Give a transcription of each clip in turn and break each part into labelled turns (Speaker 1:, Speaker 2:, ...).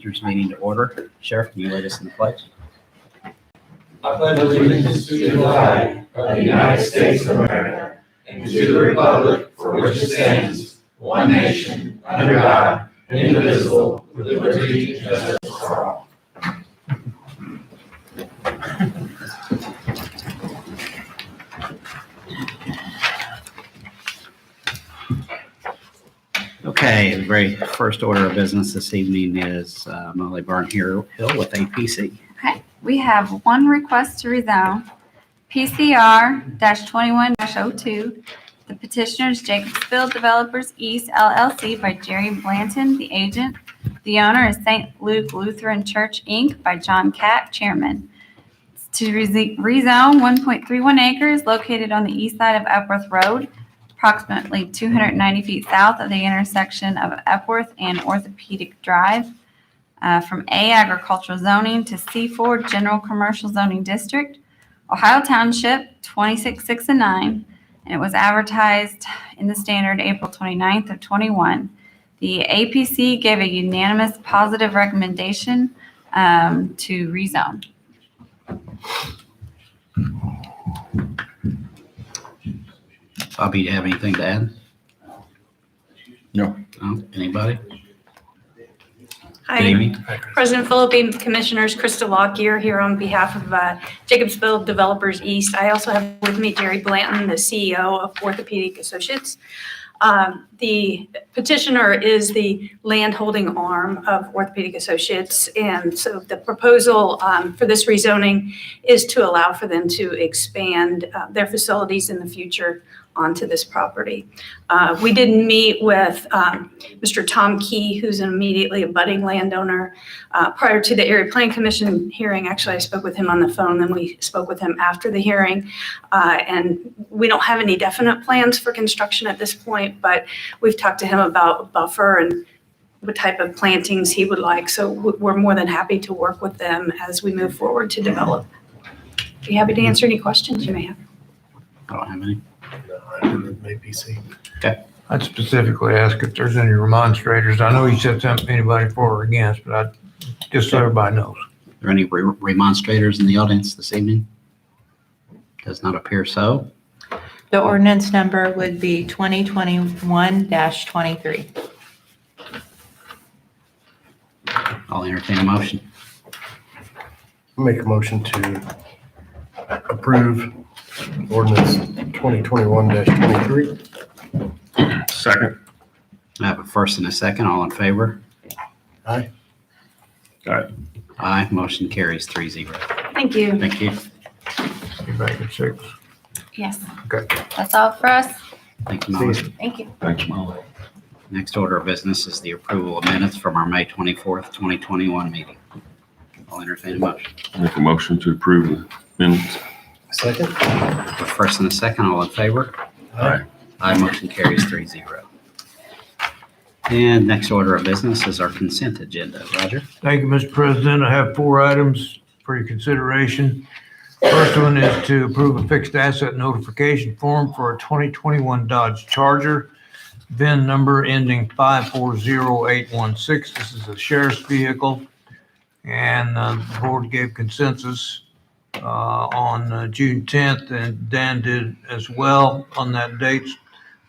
Speaker 1: Commissioners meeting to order. Sheriff, can you lead us in the pledge?
Speaker 2: I pledge allegiance to the flag of the United States of America and to the republic for which it stands, one nation, under God, indivisible, with liberty and justice for all.
Speaker 1: Okay, the very first order of business this evening is Molly Barnhill with APC.
Speaker 3: Okay, we have one request to rezone, PCR-21-02. The petitioners Jacobsville Developers East LLC by Jerry Blanton, the agent. The owner is St. Luke Lutheran Church, Inc. by John Catt, chairman. It's to rezone 1.31 acres located on the east side of Epworth Road, approximately 290 feet south of the intersection of Epworth and Orthopedic Drive. From A, agricultural zoning to C4, general commercial zoning district, Ohio Township 26, 6, and 9, and it was advertised in the Standard April 29th of 21. The APC gave a unanimous positive recommendation to rezone.
Speaker 1: Bobby, do you have anything to add?
Speaker 4: No.
Speaker 1: No? Anybody?
Speaker 5: Hi,
Speaker 1: Amy?
Speaker 5: President Philippe, Commissioners, Krista Lockyer here on behalf of Jacobsville Developers East. I also have with me Jerry Blanton, the CEO of Orthopedic Associates. The petitioner is the land holding arm of Orthopedic Associates, and so the proposal for this rezoning is to allow for them to expand their facilities in the future onto this property. We did meet with Mr. Tom Key, who's an immediately abutting landowner. Prior to the Area Plan Commission hearing, actually I spoke with him on the phone, then we spoke with him after the hearing. And we don't have any definite plans for construction at this point, but we've talked to him about buffer and what type of plantings he would like. So we're more than happy to work with them as we move forward to develop. Be happy to answer any questions you may have.
Speaker 1: I don't have any.
Speaker 4: APC.
Speaker 1: Okay.
Speaker 6: I'd specifically ask if there's any remonstrators. I know you said something anybody for or against, but just so everybody knows.
Speaker 1: Are there any remonstrators in the audience this evening? Does not appear so.
Speaker 7: The ordinance number would be 2021-23.
Speaker 1: I'll entertain a motion.
Speaker 4: Make a motion to approve ordinance 2021-23.
Speaker 2: Second.
Speaker 1: I have a first and a second. All in favor?
Speaker 4: Aye.
Speaker 1: Aye. Motion carries 3-0.
Speaker 5: Thank you.
Speaker 1: Thank you.
Speaker 6: Be back at 6.
Speaker 3: Yes.
Speaker 6: Okay.
Speaker 3: That's all for us.
Speaker 1: Thank you, Molly.
Speaker 3: Thank you.
Speaker 4: Thanks, Molly.
Speaker 1: Next order of business is the approval of minutes from our May 24th, 2021 meeting. I'll entertain a motion.
Speaker 2: Make a motion to approve the minutes.
Speaker 4: Second.
Speaker 1: The first and the second, all in favor?
Speaker 4: Aye.
Speaker 1: Aye, motion carries 3-0. And next order of business is our consent agenda. Roger?
Speaker 6: Thank you, Mr. President. I have 4 items for your consideration. First one is to approve a fixed asset notification form for a 2021 Dodge Charger, VIN number ending 540816. This is a sheriff's vehicle, and the board gave consensus on June 10th, and Dan did as well on that date,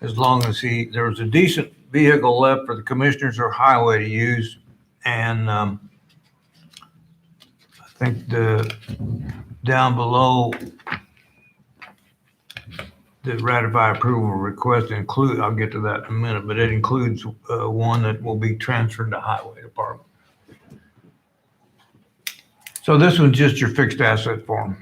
Speaker 6: as long as there was a decent vehicle left for the commissioners or highway to use. And I think down below the ratify approval request include, I'll get to that in a minute, but it includes one that will be transferred to highway department. So this one's just your fixed asset form.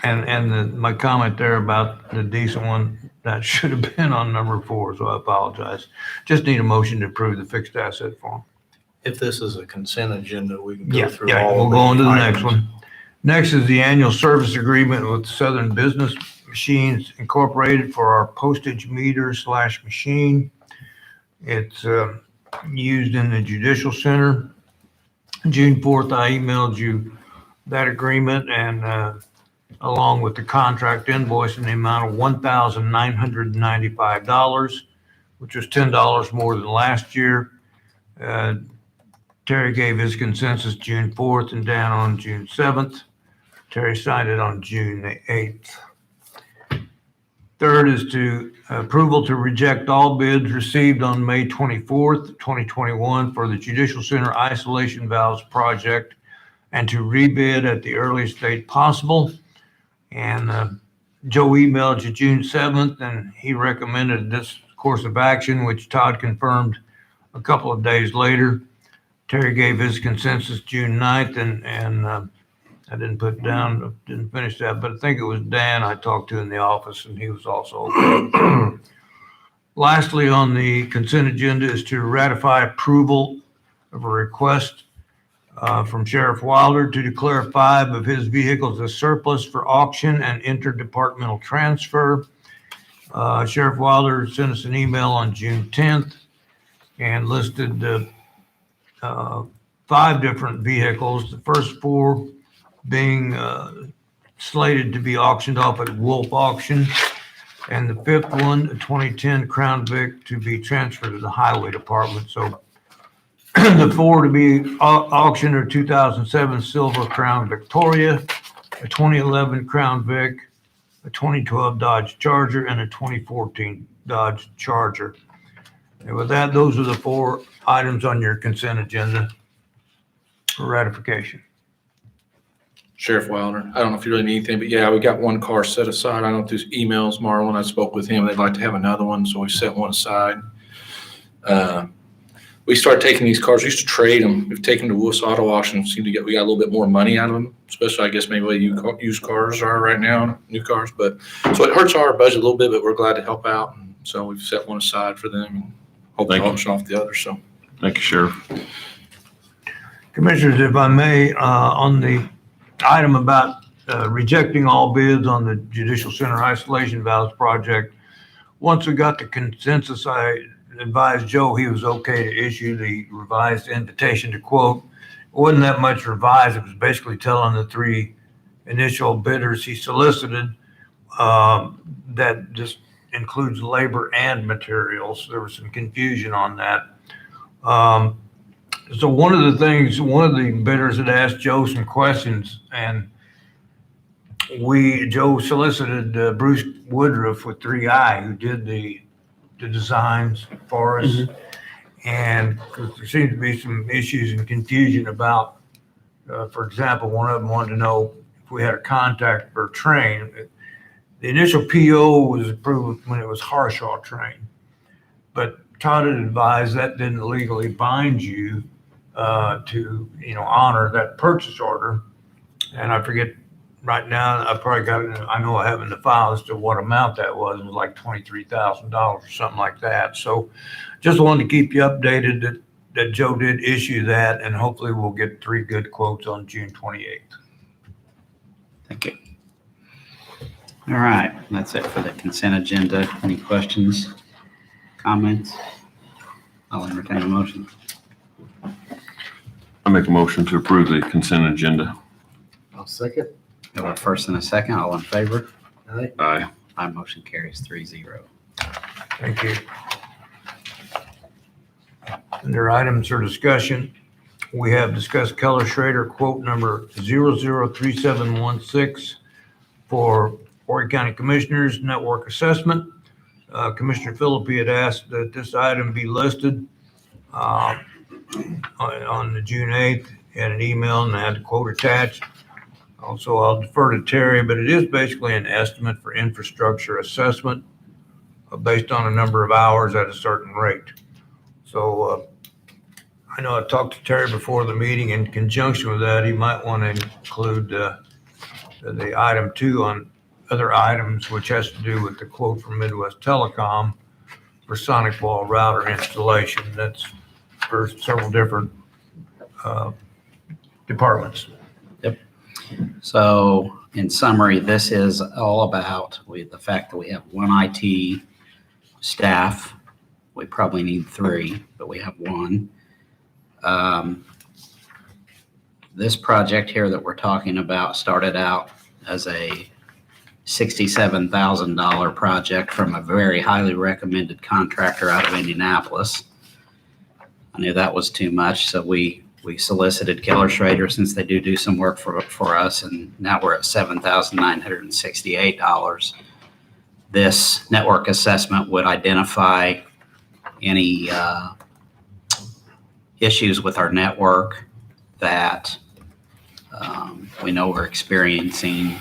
Speaker 6: And my comment there about the decent one, that should have been on number 4, so I apologize. Just need a motion to approve the fixed asset form.
Speaker 8: If this is a consent agenda, we can go through
Speaker 6: Yeah,
Speaker 8: all
Speaker 6: we'll
Speaker 8: of
Speaker 6: go on to the
Speaker 8: items.
Speaker 6: next one. Next is the annual service agreement with Southern Business Machines Incorporated for our postage meter / machine. It's used in the Judicial Center. June 4th, I emailed you that agreement and along with the contract invoice in the amount of $1,995, which was $10 more than last year. Terry gave his consensus June 4th and Dan on June 7th. Terry signed it on June 8th. Third is to approval to reject all bids received on May 24th, 2021 for the Judicial Center Isolation Valves project and to rebid at the earliest date possible. And Joe emailed you June 7th and he recommended this course of action, which Todd confirmed a couple of days later. Terry gave his consensus June 9th and I didn't finish that, but I think it was Dan I talked to in the office and he was also okay. Lastly, on the consent agenda is to ratify approval of a request from Sheriff Wilder to declare 5 of his vehicles as surplus for auction and interdepartmental transfer. Sheriff Wilder sent us an email on June 10th and listed 5 different vehicles. The first 4 being slated to be auctioned off at Wolf Auction, and the 5th one, a 2010 Crown Vic, to be transferred to the Highway Department. So the 4 to be auctioned are 2007 Silver Crown Victoria, a 2011 Crown Vic, a 2012 Dodge Charger, and a 2014 Dodge Charger. And with that, those are the 4 items on your consent agenda for ratification.
Speaker 2: Sheriff Wilder, I don't know if you really need anything, but yeah, we got 1 car set aside. I don't know through emails, Marlon, I spoke with him. They'd like to have another one, so we set one aside. We started taking these cars. We used to trade them. We've taken them to Wolf's Auto Auction. We got a little bit more money out of them, especially I guess maybe what used cars are right now, new cars. But so it hurts our budget a little bit, but we're glad to help out. And so we've set one aside for them and hope to auction off the other. So
Speaker 9: Thank you, Sheriff.
Speaker 6: Commissioners, if I may, on the item about rejecting all bids on the Judicial Center Isolation Valves project, once we got the consensus, I advised Joe he was okay to issue the revised invitation to quote. It wasn't that much revised. It was basically telling the 3 initial bidders he solicited that just includes labor and materials. There was some confusion on that. So one of the bidders had asked Joe some questions, and Joe solicited Bruce Woodruff with 3i, who did the designs for us. And there seemed to be some issues and confusion about, for example, one of them wanted to know if we had a contact for a train. The initial PO was approved when it was Harshaw train, but Todd had advised that didn't legally bind you to honor that purchase order. And I forget right now, I probably got it, I know I have in the file as to what amount that was. It was like $23,000 or something like that. So just wanted to keep you updated that Joe did issue that, and hopefully we'll get 3 good quotes on June 28th.
Speaker 1: Thank you. All right, that's it for the consent agenda. Any questions, comments? I'll entertain a motion.
Speaker 9: I make a motion to approve the consent agenda.
Speaker 4: I'll second.
Speaker 1: Got a first and a second, all in favor?
Speaker 4: Aye.
Speaker 9: Aye.
Speaker 1: My motion carries 3-0.
Speaker 6: Thank you. Under items for discussion, we have discussed Keller Schrader quote number 003716 for Warrick County Commissioners Network Assessment. Commissioner Philippi had asked that this item be listed on the June 8th. He had an email and I had the quote attached. Also, I'll defer to Terry, but it is basically an estimate for infrastructure assessment based on a number of hours at a certain rate. So I know I talked to Terry before the meeting. In conjunction with that, he might want to include the item 2 on other items, which has to do with the quote from Midwest Telecom for sonic wall router installation. That's for several different departments.
Speaker 1: So in summary, this is all about the fact that we have 1 IT staff. We probably need 3, but we have 1. This project here that we're talking about started out as a $67,000 project from a very highly recommended contractor out of Indianapolis. I knew that was too much, so we solicited Keller Schrader since they do some work for us, and now we're at $7,968. This network assessment would identify any issues with our network that we know we're experiencing,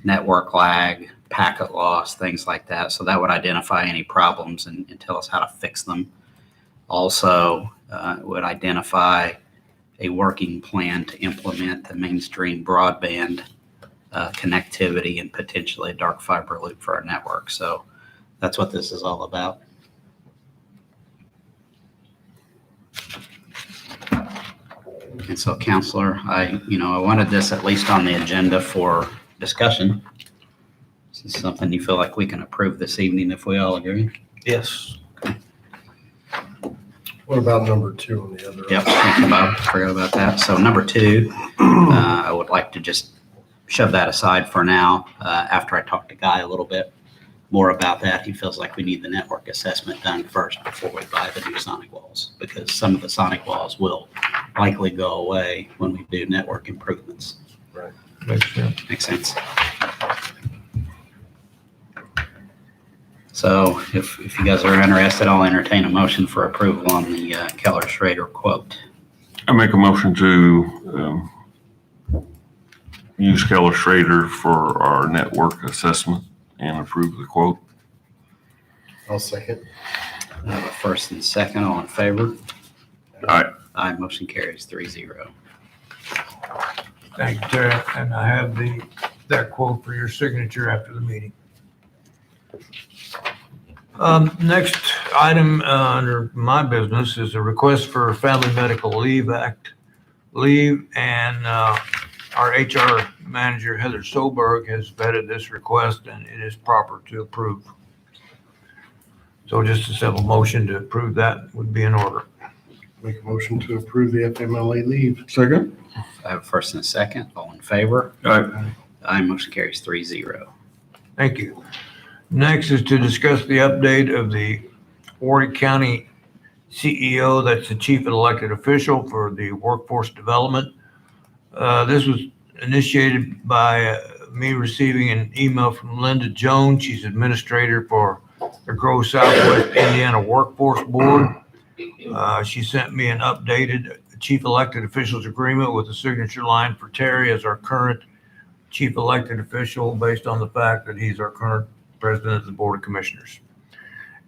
Speaker 1: network lag, packet loss, things like that. So that would identify any problems and tell us how to fix them. Also, it would identify a working plan to implement the mainstream broadband connectivity and potentially a dark fiber loop for our network. So that's what this is all about. And so, Counselor, I wanted this at least on the agenda for discussion. This is something you feel like we can approve this evening if we all agree?
Speaker 8: Yes.
Speaker 4: What about number 2 on the other?
Speaker 1: Yep, forgot about that. So number 2, I would like to just shove that aside for now. After I talk to Guy a little bit more about that, he feels like we need the network assessment done first before we buy the new sonic walls, because some of the sonic walls will likely go away when we do network improvements.
Speaker 4: Right.
Speaker 6: Makes sense.
Speaker 1: Makes sense. So if you guys are interested, I'll entertain a motion for approval on the Keller Schrader quote.
Speaker 9: I make a motion to use Keller Schrader for our network assessment and approve the quote.
Speaker 4: I'll second.
Speaker 1: I have a first and second, all in favor?
Speaker 9: Aye.
Speaker 1: Aye, motion carries 3-0.
Speaker 6: Thank you, Terry. And I have that quote for your signature after the meeting. Next item under my business is a request for Family Medical Leave Act leave, and our HR manager, Heather Solberg, has vetted this request, and it is proper to approve. So just a simple motion to approve that would be in order.
Speaker 4: Make a motion to approve the FMLA leave.
Speaker 9: Second.
Speaker 1: I have a first and a second, all in favor?
Speaker 9: Aye.
Speaker 1: Aye, motion carries 3-0.
Speaker 6: Thank you. Next is to discuss the update of the Warrick County CEO, that's the chief elected official for the workforce development. This was initiated by me receiving an email from Linda Jones. She's administrator for the Grow Southwest Indiana Workforce Board. She sent me an updated chief elected officials agreement with a signature line for Terry as our current chief elected official, based on the fact that he's our current president of the Board of Commissioners.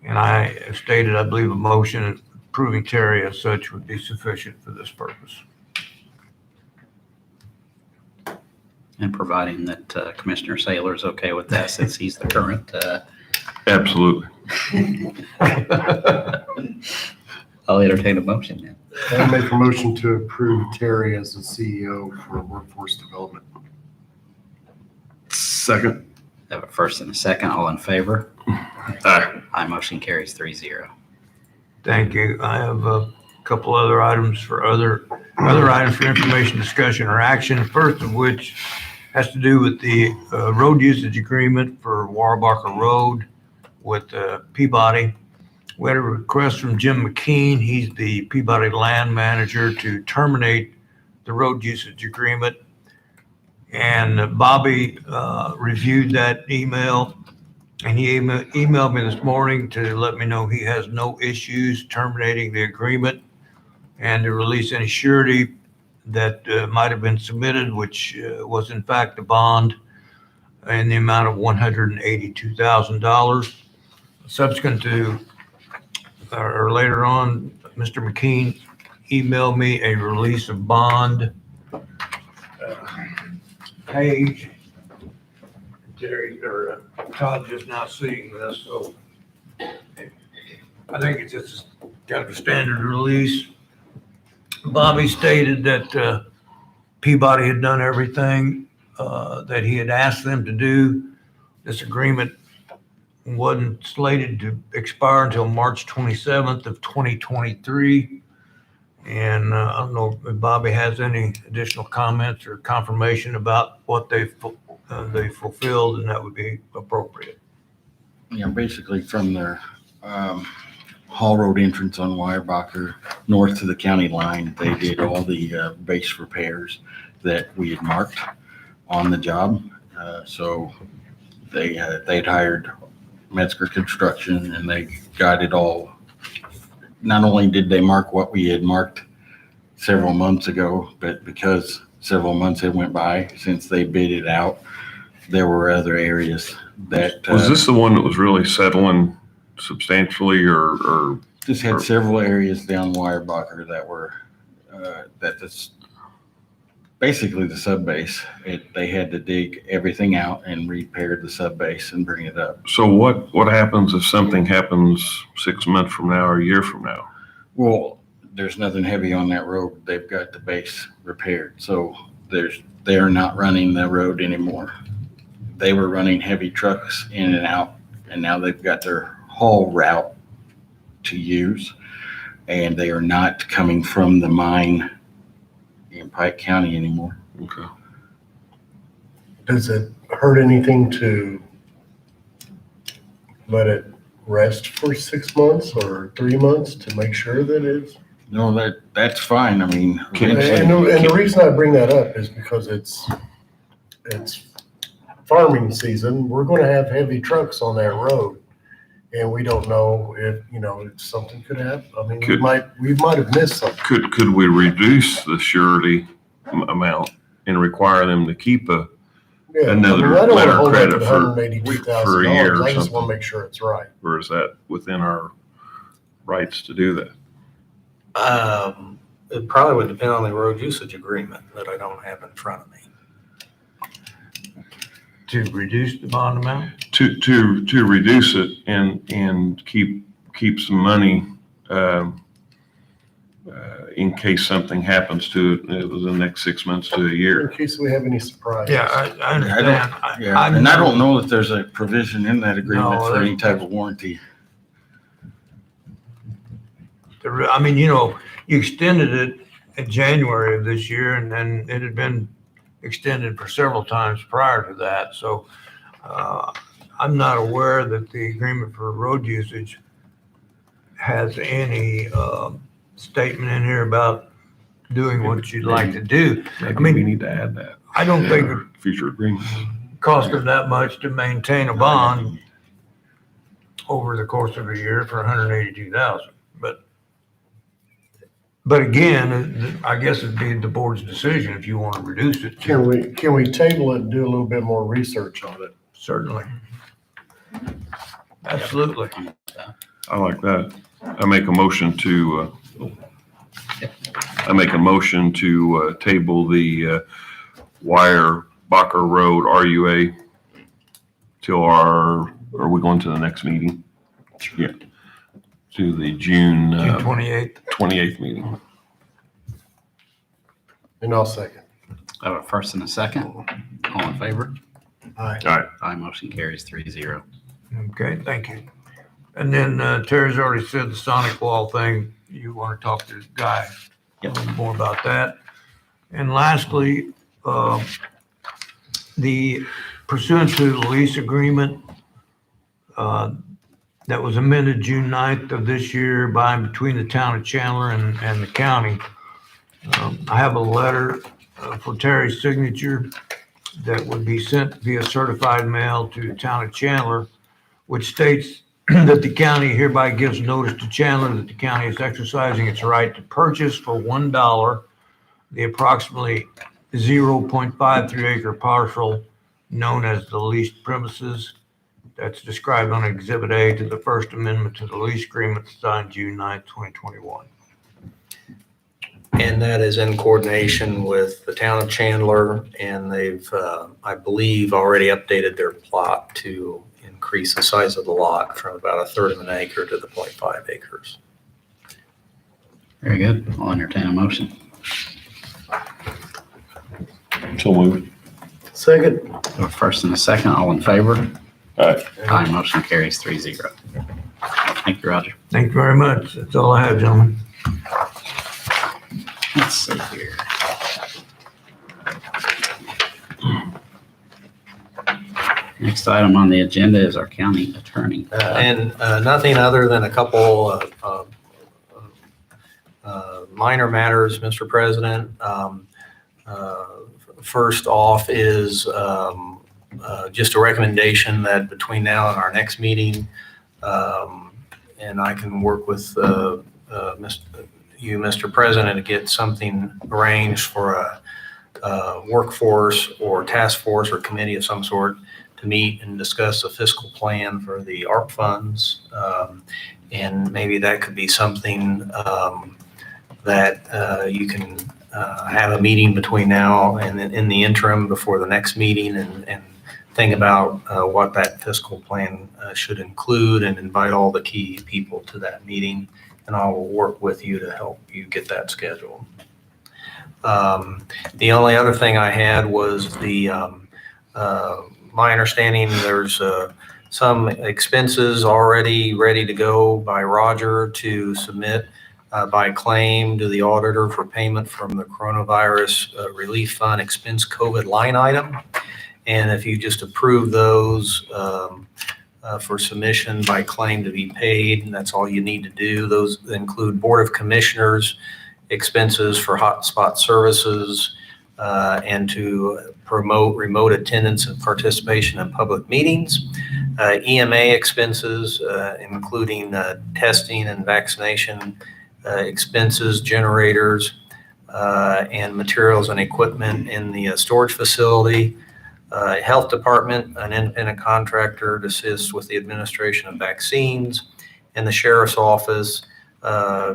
Speaker 6: And I have stated, I believe, a motion approving Terry as such would be sufficient for this purpose.
Speaker 1: And providing that Commissioner Saylor is okay with that, since he's the current.
Speaker 9: Absolutely.
Speaker 1: I'll entertain a motion then.
Speaker 4: I'll make a motion to approve Terry as the CEO for workforce development.
Speaker 9: Second.
Speaker 1: I have a first and a second, all in favor?
Speaker 9: Aye.
Speaker 1: Aye, motion carries 3-0.
Speaker 6: Thank you. I have a couple other items for other items for information, discussion, or action. First of which has to do with the road usage agreement for Warbacher Road with Peabody. We had a request from Jim McKean. He's the Peabody land manager, to terminate the road usage agreement. And Bobby reviewed that email, and he emailed me this morning to let me know he has no issues terminating the agreement and to release any surety that might have been submitted, which was in fact a bond in the amount of $182,000. Subsequent to, or later on, Mr. McKean emailed me a release of bond page. Terry, or Todd just now seeing this, so I think it's just kind of a standard release. Bobby stated that Peabody had done everything that he had asked them to do. This agreement wasn't slated to expire until March 27th of 2023. And I don't know if Bobby has any additional comments or confirmation about what they fulfilled, and that would be appropriate.
Speaker 10: Basically from their Hall Road entrance on Weyerbacher, north to the county line. They did all the base repairs that we had marked on the job. So they'd hired Metzger Construction, and they got it all. Not only did they mark what we had marked several months ago, but because several months had went by since they bid it out, there were other areas that.
Speaker 9: Was this the one that was really settling substantially or?
Speaker 10: Just had several areas down Weyerbacher that were, that's basically the sub base. They had to dig everything out and repair the sub base and bring it up.
Speaker 9: So what happens if something happens 6 months from now or a year from now?
Speaker 10: Well, there's nothing heavy on that road. They've got the base repaired. So they're not running the road anymore. They were running heavy trucks in and out, and now they've got their haul route to use, and they are not coming from the mine in Pike County anymore.
Speaker 9: Okay.
Speaker 4: Does it hurt anything to let it rest for 6 months or 3 months to make sure that it's?
Speaker 10: No, that's fine. I mean,
Speaker 4: And the reason I bring that up is because it's farming season. We're going to have heavy trucks on that road. And we don't know if something could happen. I mean, we might have missed something.
Speaker 9: Could we reduce the surety amount and require them to keep another
Speaker 4: I don't
Speaker 9: letter of
Speaker 4: want to
Speaker 9: credit
Speaker 4: hold
Speaker 9: for
Speaker 4: it to
Speaker 9: a year
Speaker 4: $182,000.
Speaker 9: or
Speaker 4: I just
Speaker 9: something?
Speaker 4: want to make sure it's right.
Speaker 9: Or is that within our rights to do that?
Speaker 8: It probably would depend on the road usage agreement that I don't have in front of me.
Speaker 6: To reduce the bond amount?
Speaker 9: To reduce it and keep some money in case something happens to it within the next 6 months to a
Speaker 4: In
Speaker 9: year.
Speaker 4: case we have any surprises.
Speaker 6: Yeah, I understand.
Speaker 10: And I don't know that there's a provision in that agreement
Speaker 6: No,
Speaker 10: for any type of warranty.
Speaker 6: I mean, you extended it in January of this year, and then it had been extended for several times prior to that. So I'm not aware that the agreement for road usage has any statement in here about doing what you'd like to do.
Speaker 9: Maybe
Speaker 6: mean,
Speaker 9: we need to add that.
Speaker 6: I don't think
Speaker 9: in our future agreement.
Speaker 6: it costs them that much to maintain a bond over the course of a year for $182,000. But again, I guess it'd be the board's decision if you want to reduce it.
Speaker 4: Can we table it and do a little bit more research on it?
Speaker 6: Certainly. Absolutely.
Speaker 9: I like that. I make a motion to table the Weyerbacher Road RUA till are we going to the next meeting? Yeah. To the June
Speaker 6: 28th.
Speaker 9: 28th meeting.
Speaker 4: And I'll second.
Speaker 1: I have a first and a second. All in favor?
Speaker 4: Aye.
Speaker 9: All right.
Speaker 1: Aye, motion carries 3-0.
Speaker 6: Okay, thank you. And then Terry's already said the sonic wall thing. You want to talk to Guy a little more about that. And lastly, the pursuant to the lease agreement that was amended June 9th of this year by and between the town of Chandler and the county. I have a letter for Terry's signature that would be sent via certified mail to the town of Chandler, which states that the county hereby gives notice to Chandler that the county is exercising its right to purchase for $1 the approximately 0.53 acre parcel known as the leased premises. That's described on Exhibit A to the First Amendment to the lease agreement signed June 9th, 2021.
Speaker 8: And that is in coordination with the town of Chandler, and they've, I believe, already updated their plot to increase the size of the lot from about 1/3 of an acre to the 0.5 acres.
Speaker 1: Very good. I'll entertain a motion.
Speaker 9: So moved.
Speaker 4: Second.
Speaker 1: I have a first and a second. All in favor?
Speaker 9: All right.
Speaker 1: Aye, motion carries 3-0. Thank you, Roger.
Speaker 6: Thank you very much. That's all I have, gentlemen.
Speaker 1: Let's see here. Next Next item on the agenda is our county attorney.
Speaker 8: And nothing other than a couple minor matters, Mr. President. First off is just a recommendation that between now and our next meeting, and I can work with you, Mr. President, to get something arranged for a workforce or task force or committee of some sort to meet and discuss a fiscal plan for the ARP funds. And maybe that could be something that you can have a meeting between now and in the interim before the next meeting and think about what that fiscal plan should include and invite all the key people to that meeting. And I will work with you to help you get that scheduled. The only other thing I had was my understanding there's some expenses already ready to go by Roger to submit by claim to the auditor for payment from the Coronavirus Relief Fund expense COVID line item. And if you just approve those for submission by claim to be paid, and that's all you need to do. Those include Board of Commissioners expenses for hotspot services and to promote remote attendance and participation in public meetings, EMA expenses, including testing and vaccination expenses, generators, and materials and equipment in the storage facility, Health Department, an independent contractor to assist with the administration of vaccines, and the Sheriff's Office,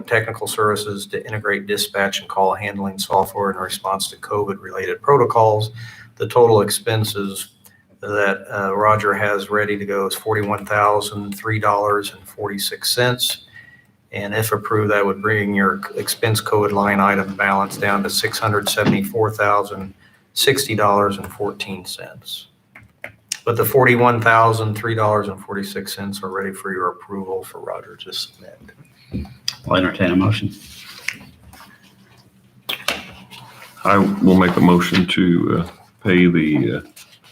Speaker 8: technical services to integrate dispatch and call handling software in response to COVID-related protocols. The total expenses that Roger has ready to go is $41,003.46. And if approved, that would bring your expense code line item balance down to $674,060.14. But the $41,003.46 are ready for your approval for Roger to submit.
Speaker 1: I'll entertain a motion.
Speaker 9: I will make a motion to pay the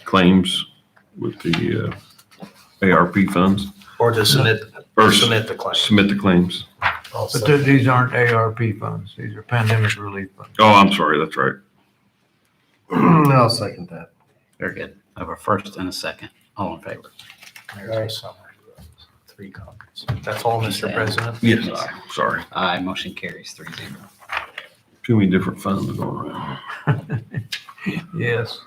Speaker 9: claims with the ARP funds.
Speaker 8: Or to submit the claim.
Speaker 9: Submit the claims.
Speaker 6: But these aren't ARP funds. These are pandemic relief funds.
Speaker 9: Oh, I'm sorry. That's right.
Speaker 4: I'll second that.
Speaker 1: Very good. I have a first and a second. All in favor?
Speaker 8: There's a summary of those, 3 copies. That's all, Mr. President?
Speaker 9: Yes. Sorry.
Speaker 1: Aye, motion carries 3-0.
Speaker 9: Too many different funds going around.
Speaker 6: Yes.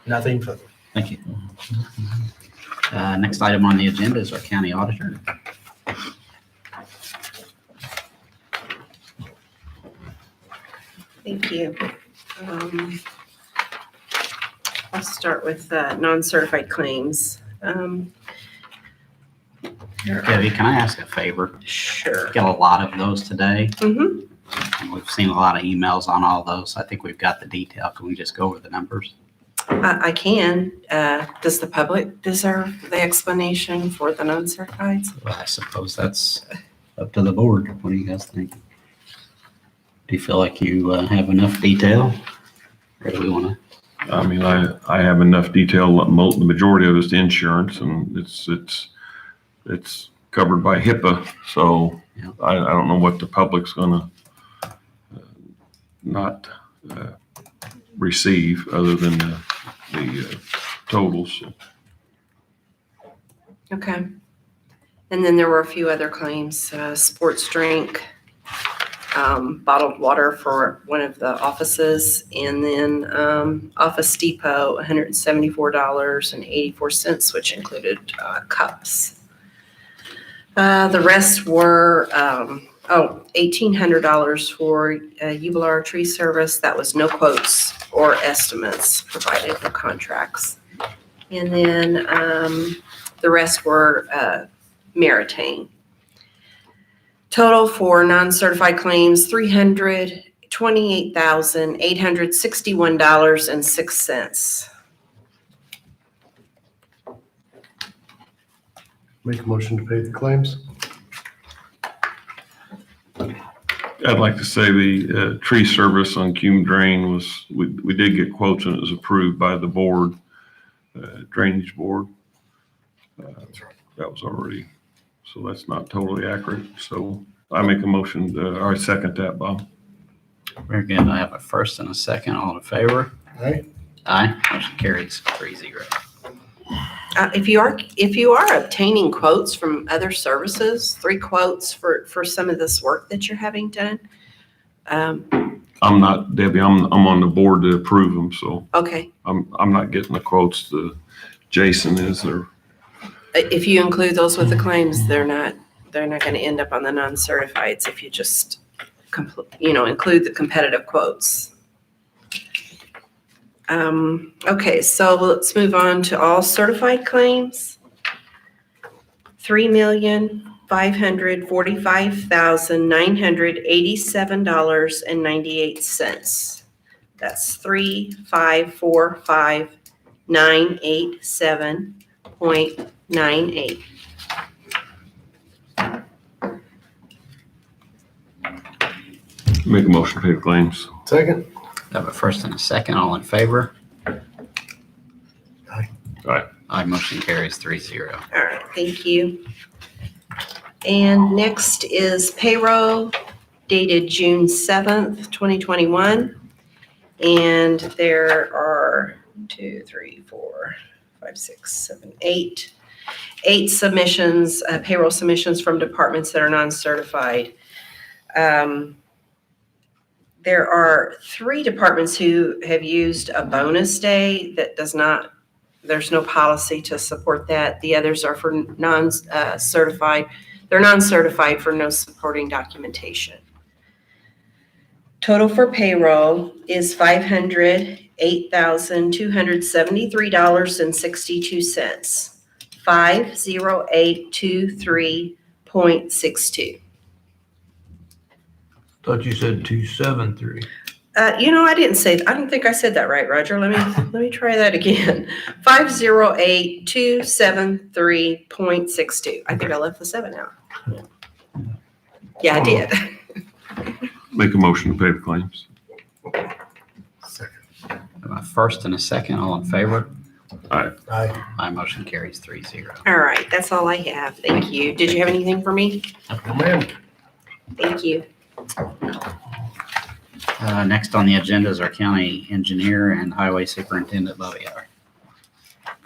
Speaker 8: Nothing further.
Speaker 1: Thank you. Next item on the agenda is our county auditor.
Speaker 11: Thank you. I'll start with non-certified claims.
Speaker 1: Debbie, can I ask a favor?
Speaker 11: Sure.
Speaker 1: Got a lot of those today.
Speaker 11: Mhm.
Speaker 1: And we've seen a lot of emails on all those. I think we've got the detail. Can we just go over the numbers?
Speaker 11: I can. Does the public deserve the explanation for the non-certified?
Speaker 1: Well, I suppose that's up to the board. What do you guys think? Do you feel like you have enough detail? Or do we want to?
Speaker 9: I mean, I have enough detail. The majority of it's insurance, and it's covered by HIPAA. So
Speaker 1: Yeah.
Speaker 9: I don't know what the public's gonna not receive other than the totals.
Speaker 11: Okay. And then there were a few other claims, sports drink, bottled water for one of the offices, and then Office Depot, $174.84, which included cups. The rest were, $1,800 for Ubilar tree service. That was no quotes or estimates provided for contracts. And then the rest were Maritane. Total for non-certified claims, $328,861.06.
Speaker 4: Make a motion to pay the claims.
Speaker 9: I'd like to say the tree service on Cume Drain was, we did get quotes and it was approved by the board. Drainage Board.
Speaker 4: That's right.
Speaker 9: That was already, so that's not totally accurate. So I make a motion, or I second that, Bob.
Speaker 1: Very good. I have a first and a second. All in favor?
Speaker 4: Aye.
Speaker 1: Aye. Motion carries 3-0.
Speaker 11: If you are obtaining quotes from other services, 3 quotes for some of this work that you're having done.
Speaker 9: I'm not, Debbie, I'm on the board to approve them, so
Speaker 11: Okay,
Speaker 9: I'm not getting the quotes. The Jason is there.
Speaker 11: if you include those with the claims, they're not going to end up on the non-certifieds if you just, include the competitive quotes. Okay, so let's move on to all certified claims. $3,545,987.98. That's 3,545,987.98.
Speaker 9: Make a motion to pay the claims.
Speaker 4: Second?
Speaker 1: I have a first and a second. All in favor?
Speaker 4: Aye.
Speaker 9: Aye.
Speaker 1: Aye. Motion carries 3-0.
Speaker 11: All right, thank you. And next is payroll dated June 7th, 2021. And there are 8 submissions, payroll submissions from departments that are non-certified. There are 3 departments who have used a bonus day that there's no policy to support that. The others are for non-certified. They're non-certified for no supporting documentation. Total for payroll is $508,273.62. 50823.62.
Speaker 6: Thought you said 273.
Speaker 11: I don't think I said that right, Roger. Let me try that again. 508,273.62. I think I left the 7 out. Yeah, I did.
Speaker 9: Make a motion to pay the claims.
Speaker 4: Second.
Speaker 1: I have a first and a second. All in favor?
Speaker 4: Aye.
Speaker 1: Aye. Motion carries 3-0.
Speaker 11: All right, that's all I have. Thank you. Did you have anything for me?
Speaker 4: No, ma'am.
Speaker 11: Thank you.
Speaker 1: Next on the agenda is our county engineer and highway superintendent, Bobby Hour.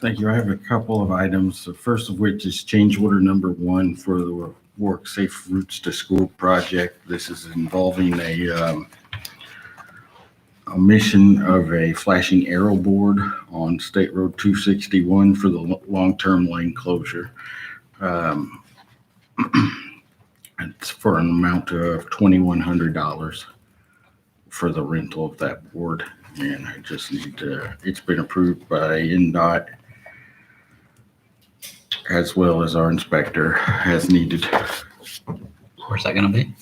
Speaker 10: Thank you. I have a couple of items. The first of which is change order number 1 for the Warrick Safe Routes to School project. This is involving a mission of a flashing arrow board on State Road 261 for the long-term lane closure. It's for an amount of $2,100 for the rental of that board. And I just need to, it's been approved by NDOT as well as our inspector as needed.
Speaker 1: Where's that going to be?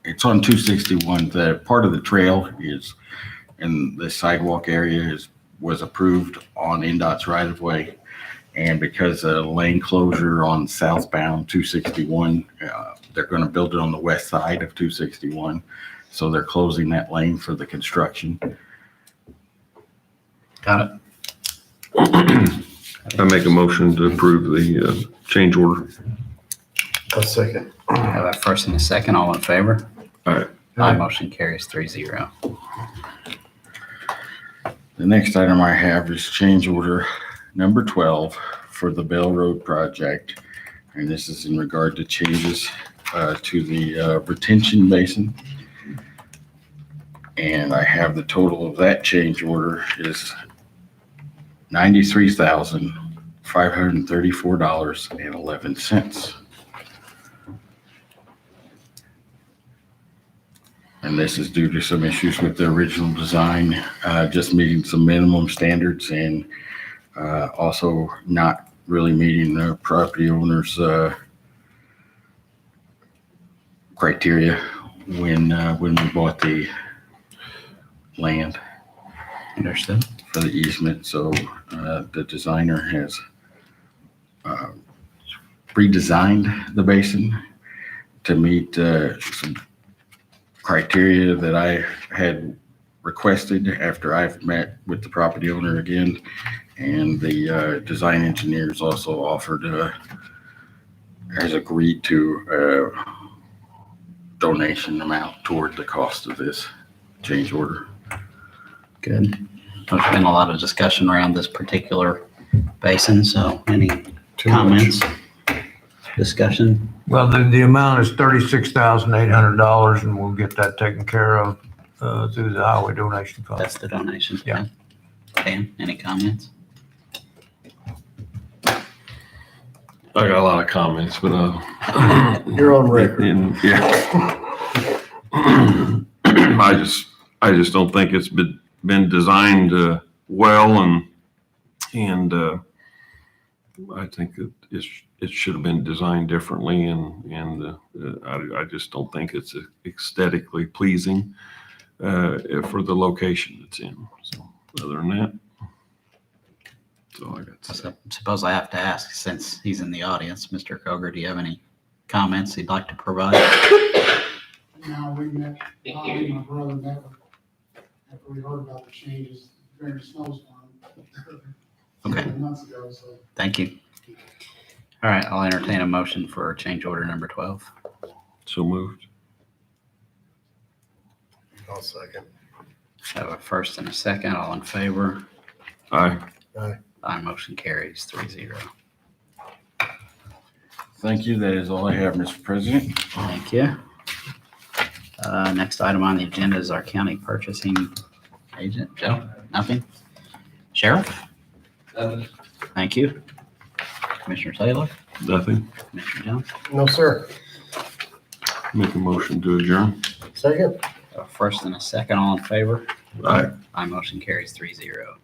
Speaker 10: It's on 261. The part of the trail is in the sidewalk area was approved on NDOT's right of way. And because of lane closure on southbound 261, they're going to build it on the west side of 261. So they're closing that lane for the construction.
Speaker 1: Got
Speaker 9: I make a motion to approve the change order.
Speaker 4: A second.
Speaker 1: it. I have a first and a second. All in favor?
Speaker 9: Aye.
Speaker 1: Aye. Motion carries 3-0.
Speaker 10: The next item I have is change order number 12 for the Bell Road project. And this is in regard to changes to the retention basin. And I have the total of that change order is $93,534.11. And this is due to some issues with the original design, just meeting some minimum standards and also not really meeting the property owner's criteria when we bought the land
Speaker 1: Understood.
Speaker 10: for the easement. So the designer has redesigned the basin to meet some criteria that I had requested after I've met with the property owner again. And the design engineers also offered, has agreed to donation amount toward the cost of this change order.
Speaker 1: Good. There's been a lot of discussion around this particular basin, so any comments? Discussion?
Speaker 6: Well, the amount is $36,800 and we'll get that taken care of through the highway donation fund.
Speaker 1: That's the donation.
Speaker 6: Yeah.
Speaker 1: Dan, any comments?
Speaker 9: I got a lot of comments, but,
Speaker 4: You're on record.
Speaker 9: yeah. I just don't think it's been designed well, and I think it should have been designed differently, and I just don't think it's aesthetically pleasing for the location it's in. So other than that, that's all I got to say.
Speaker 1: So, suppose I have to ask, since he's in the audience, Mr. Koger, do you have any comments you'd like to provide?
Speaker 12: Now, we met, Bobby and my brother met after we heard about the changes during the snowstorm.
Speaker 1: Okay.
Speaker 12: Months ago, so.
Speaker 1: Thank you. All right, I'll entertain a motion for change order number 12.
Speaker 9: So moved.
Speaker 4: I'll second.
Speaker 1: Have a first and a second, all in favor?
Speaker 9: Aye.
Speaker 1: Aye, motion carries 3-0.
Speaker 10: Thank you. That is all I have, Mr. President.
Speaker 1: Thank you. Next item on the agenda is our county purchasing agent. Joe, nothing? Sheriff?
Speaker 2: Nothing.
Speaker 1: Thank you. Commissioner Taylor?
Speaker 9: Nothing.
Speaker 1: Commissioner Jones?
Speaker 4: No, sir.
Speaker 9: Make a motion to adjourn.
Speaker 4: Second?
Speaker 1: A first and a second, all in favor?
Speaker 9: Aye.
Speaker 1: Aye, motion carries 3-0.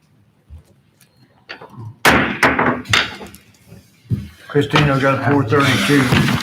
Speaker 6: Christina, I got 432.